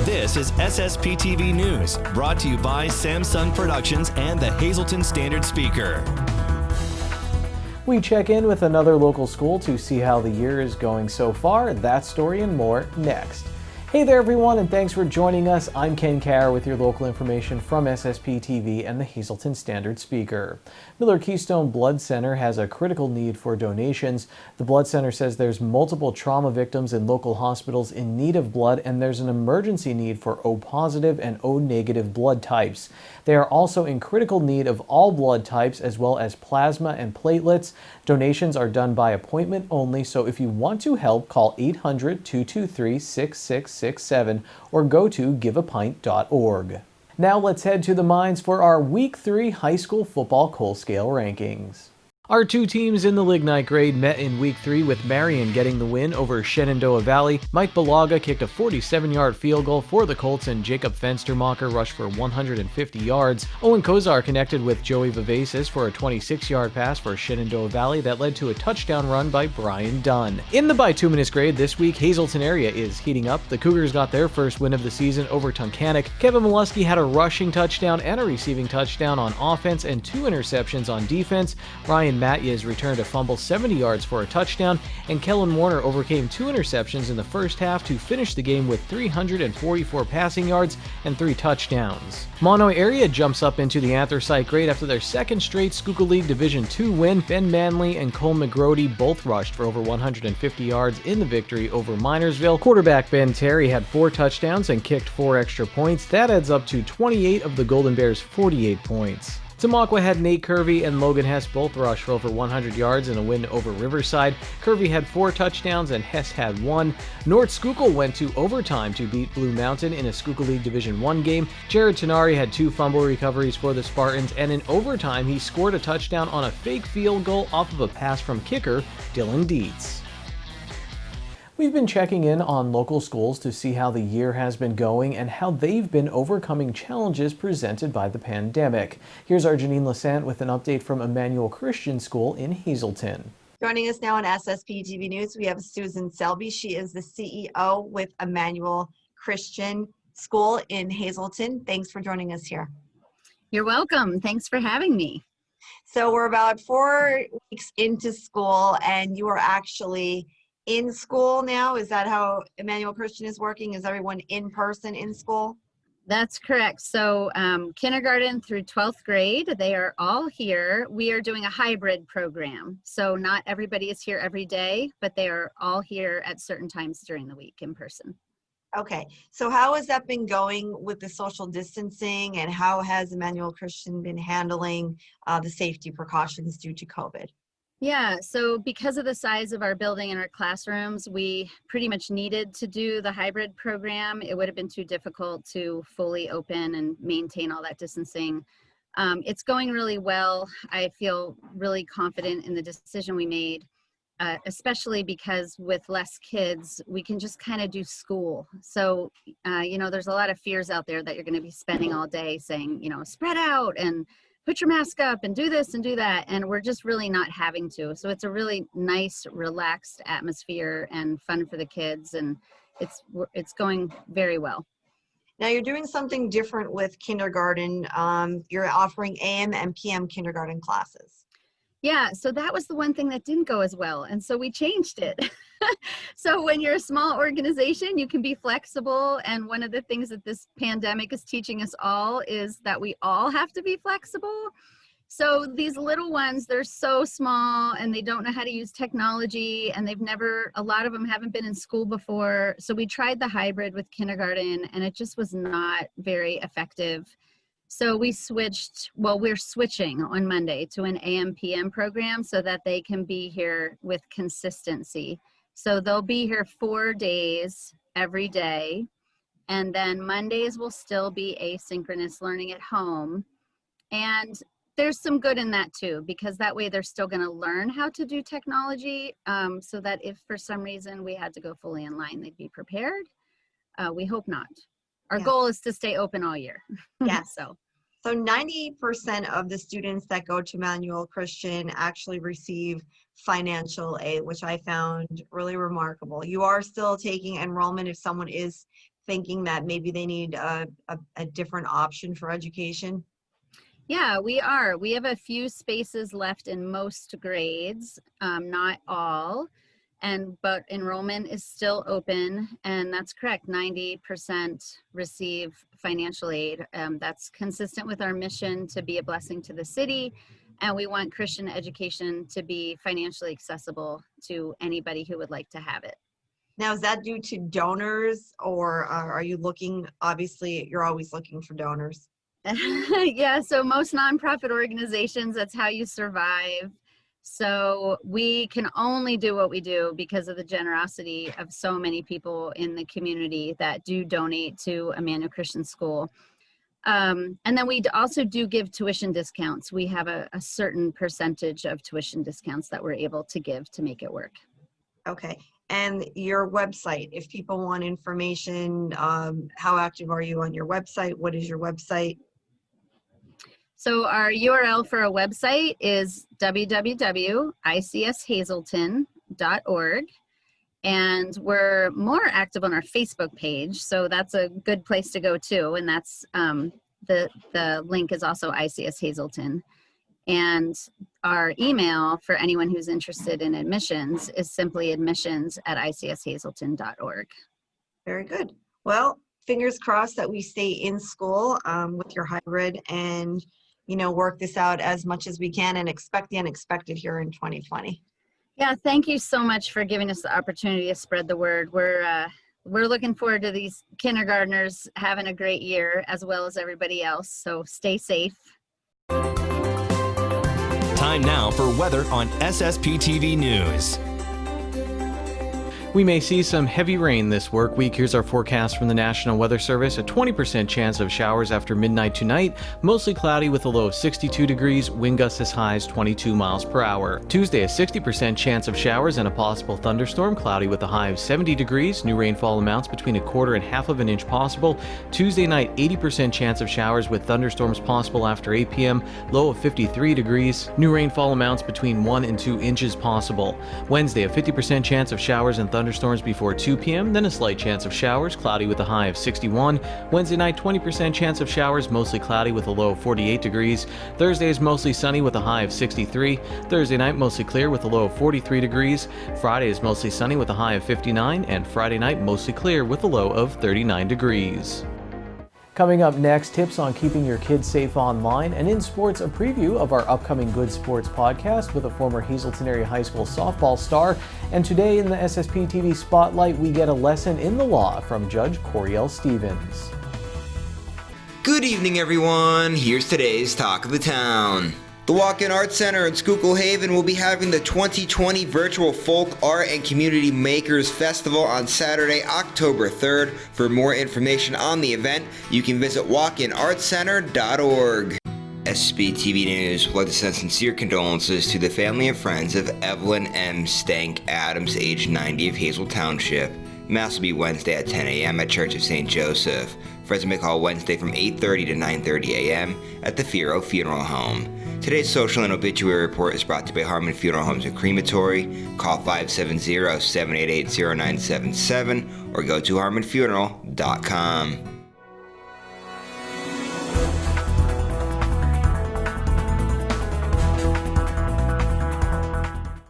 This is SSPTV News, brought to you by Samsung Productions and the Hazleton Standard Speaker. We check in with another local school to see how the year is going so far. That story and more next. Hey there everyone, and thanks for joining us. I'm Ken Carr with your local information from SSPTV and the Hazleton Standard Speaker. Miller Keystone Blood Center has a critical need for donations. The Blood Center says there's multiple trauma victims in local hospitals in need of blood, and there's an emergency need for O positive and O negative blood types. They are also in critical need of all blood types as well as plasma and platelets. Donations are done by appointment only, so if you want to help, call 800-223-6667 or go to giveapint.org. Now let's head to the mines for our Week 3 high school football Coal Scale rankings. Our two teams in the lignite grade met in Week 3 with Marion getting the win over Shenandoah Valley. Mike Balaga kicked a 47-yard field goal for the Colts, and Jacob Fenstermacher rushed for 150 yards. Owen Kozar connected with Joey Vivacis for a 26-yard pass for Shenandoah Valley that led to a touchdown run by Brian Dunn. In the bituminous grade this week, Hazleton area is heating up. The Cougars got their first win of the season over Tunkhannock. Kevin Molesky had a rushing touchdown and a receiving touchdown on offense and 2 interceptions on defense. Ryan Matjes returned a fumble 70 yards for a touchdown, and Kellen Warner overcame 2 interceptions in the first half to finish the game with 344 passing yards and 3 touchdowns. Monoy area jumps up into the anthracite grade after their second straight Schuylkill League Division II win. Ben Manley and Cole McGrody both rushed for over 150 yards in the victory over Minersville. Quarterback Ben Terry had 4 touchdowns and kicked 4 extra points. That adds up to 28 of the Golden Bears' 48 points. Tamaqua had Nate Kirby and Logan Hess both rush for over 100 yards in a win over Riverside. Kirby had 4 touchdowns and Hess had 1. North Schuylkill went to overtime to beat Blue Mountain in a Schuylkill League Division I game. Jared Tenari had 2 fumble recoveries for the Spartans, and in overtime he scored a touchdown on a fake field goal off of a pass from kicker Dylan Dietz. We've been checking in on local schools to see how the year has been going and how they've been overcoming challenges presented by the pandemic. Here's our Janine Lassant with an update from Emmanuel Christian School in Hazleton. Joining us now on SSPTV News, we have Susan Selby. She is the CEO with Emmanuel Christian School in Hazleton. Thanks for joining us here. You're welcome. Thanks for having me. So we're about 4 weeks into school, and you are actually in school now. Is that how Emmanuel Christian is working? Is everyone in person in school? That's correct. So kindergarten through 12th grade, they are all here. We are doing a hybrid program. So not everybody is here every day, but they are all here at certain times during the week in person. Okay. So how has that been going with the social distancing, and how has Emmanuel Christian been handling the safety precautions due to COVID? Yeah, so because of the size of our building and our classrooms, we pretty much needed to do the hybrid program. It would have been too difficult to fully open and maintain all that distancing. It's going really well. I feel really confident in the decision we made, especially because with less kids, we can just kind of do school. So, there's a lot of fears out there that you're going to be spending all day saying, spread out and put your mask up and do this and do that, and we're just really not having to. So it's a really nice, relaxed atmosphere and fun for the kids, and it's going very well. Now you're doing something different with kindergarten. You're offering AM and PM kindergarten classes. Yeah, so that was the one thing that didn't go as well, and so we changed it. So when you're a small organization, you can be flexible, and one of the things that this pandemic is teaching us all is that we all have to be flexible. So these little ones, they're so small and they don't know how to use technology, and a lot of them haven't been in school before. So we tried the hybrid with kindergarten, and it just was not very effective. So we're switching on Monday to an AM/PM program so that they can be here with consistency. So they'll be here 4 days every day, and then Mondays will still be asynchronous learning at home. And there's some good in that too, because that way they're still going to learn how to do technology, so that if for some reason we had to go fully online, they'd be prepared. We hope not. Our goal is to stay open all year. Yeah. So 90% of the students that go to Emmanuel Christian actually receive financial aid, which I found really remarkable. You are still taking enrollment if someone is thinking that maybe they need a different option for education? Yeah, we are. We have a few spaces left in most grades, not all, but enrollment is still open, and that's correct. 90% receive financial aid. That's consistent with our mission to be a blessing to the city, and we want Christian education to be financially accessible to anybody who would like to have it. Now, is that due to donors, or are you looking, obviously, you're always looking for donors? Yeah, so most nonprofit organizations, that's how you survive. So we can only do what we do because of the generosity of so many people in the community that do donate to Emmanuel Christian School. And then we also do give tuition discounts. We have a certain percentage of tuition discounts that we're able to give to make it work. Okay. And your website, if people want information, how active are you on your website? What is your website? So our URL for our website is www.icshazelton.org. And we're more active on our Facebook page. So that's a good place to go too. And that's the link is also ICS Hazelton. And our email for anyone who's interested in admissions is simply admissions@icshazelton.org. Very good. Well, fingers crossed that we stay in school with your hybrid and, work this out as much as we can and expect the unexpected here in 2020. Yeah, thank you so much for giving us the opportunity to spread the word. We're looking forward to these kindergartners having a great year as well as everybody else. So stay safe. Time now for weather on SSPTV News. We may see some heavy rain this work week. Here's our forecast from the National Weather Service. A 20% chance of showers after midnight tonight. Mostly cloudy with a low of 62 degrees. Wind gusts as high as 22 miles per hour. Tuesday, a 60% chance of showers and a possible thunderstorm. Cloudy with a high of 70 degrees. New rainfall amounts between 1/4 and 1/2 of an inch possible. Tuesday night, 80% chance of showers with thunderstorms possible after 8 p.m. Low of 53 degrees. New rainfall amounts between 1 and 2 inches possible. Wednesday, a 50% chance of showers and thunderstorms before 2 p.m., then a slight chance of showers, cloudy with a high of 61. Wednesday night, 20% chance of showers, mostly cloudy with a low of 48 degrees. Thursday is mostly sunny with a high of 63. Thursday night, mostly clear with a low of 43 degrees. Friday is mostly sunny with a high of 59, and Friday night, mostly clear with a low of 39 degrees. Coming up next, tips on keeping your kids safe online, and in sports, a preview of our upcoming Good Sports podcast with a former Hazelton Area High School softball star. And today in the SSPTV Spotlight, we get a lesson in the law from Judge Coriel Stevens. Good evening, everyone. Here's today's Talk of the Town. The Walk-In Arts Center in Schuylkill Haven will be having the 2020 Virtual Folk Art and Community Makers Festival on Saturday, October 3rd. For more information on the event, you can visit walkinartscenter.org. SSPTV News would like to send sincere condolences to the family and friends of Evelyn M. Stank Adams, age 90, of Hazel Township. Mass will be Wednesday at 10 a.m. at Church of St. Joseph. Friends may call Wednesday from 8:30 to 9:30 a.m. at the Firo Funeral Home. Today's social and obituary report is brought to you by Harmon Funeral Homes and Crematory. Call 570-788-0977 or go to harmonfuneral.com.